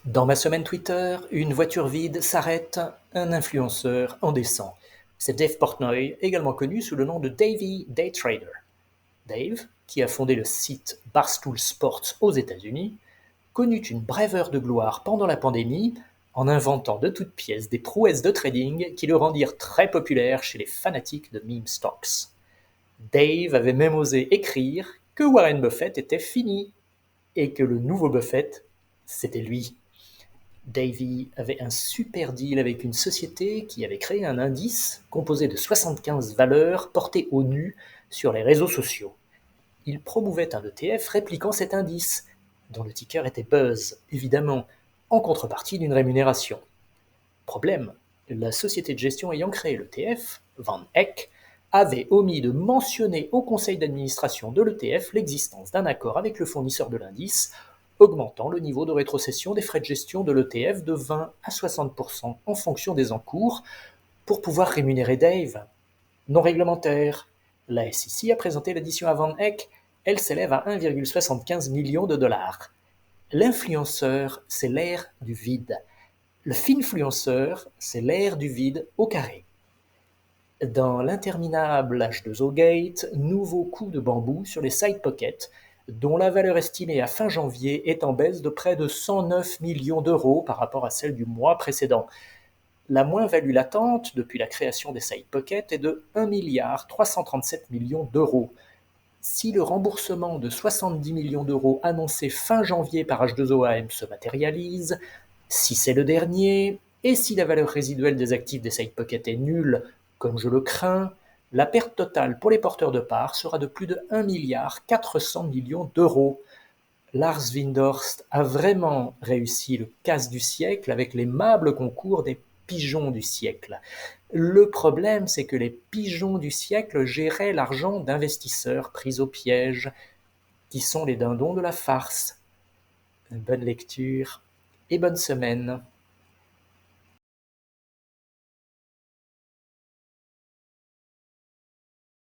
Dans ma semaine Twitter, une voiture vide s'arrête, un influenceur en descend. C'est Dave Portnoy, également connu sous le nom de Davey Daytrader. Dave, qui a fondé le site Barstool Sports aux États-Unis, connut une brève heure de gloire pendant la pandémie en inventant de toutes pièces des prouesses de trading qui le rendirent très populaire chez les fanatiques de meme stocks. Dave avait même osé écrire que Warren Buffett était fini et que le nouveau Buffett, c'était lui. Davey avait un super deal avec une société qui avait créé un indice composé de 75 valeurs portées au nu sur les réseaux sociaux. Il promouvait un ETF répliquant cet indice, dont le ticker était Buzz, évidemment, en contrepartie d'une rémunération. Problème, la société de gestion ayant créé l'ETF, Van Eck, avait omis de mentionner au conseil d'administration de l'ETF l'existence d'un accord avec le fournisseur de l'indice, augmentant le niveau de rétrocession des frais de gestion de l'ETF de 20 à 60% en fonction des encours, pour pouvoir rémunérer Dave. Non réglementaire. La SEC a présenté l'addition à Van Eck, elle s'élève à 1,75 million de dollars. L'influenceur, c'est l'ère du vide. Le finfluenceur, c'est l'ère du vide au carré. Dans l'interminable H2O Gate, nouveau coup de bambou sur les side pockets, dont la valeur estimée à fin janvier est en baisse de près de 109 millions d'euros par rapport à celle du mois précédent. La moins-value latente depuis la création des side pockets est de 1,337 milliard d'euros. Si le remboursement de 70 millions d'euros annoncé fin janvier par H2OAM se matérialise, si c'est le dernier, et si la valeur résiduelle des actifs des side pockets est nulle, comme je le crains, la perte totale pour les porteurs de parts sera de plus de 1,4 milliard d'euros. Lars Windhorst a vraiment réussi le casse du siècle avec l'aimable concours des pigeons du siècle. Le problème, c'est que les pigeons du siècle géraient l'argent d'investisseurs pris au piège, qui sont les dindons de la farce. Bonne lecture et bonne semaine.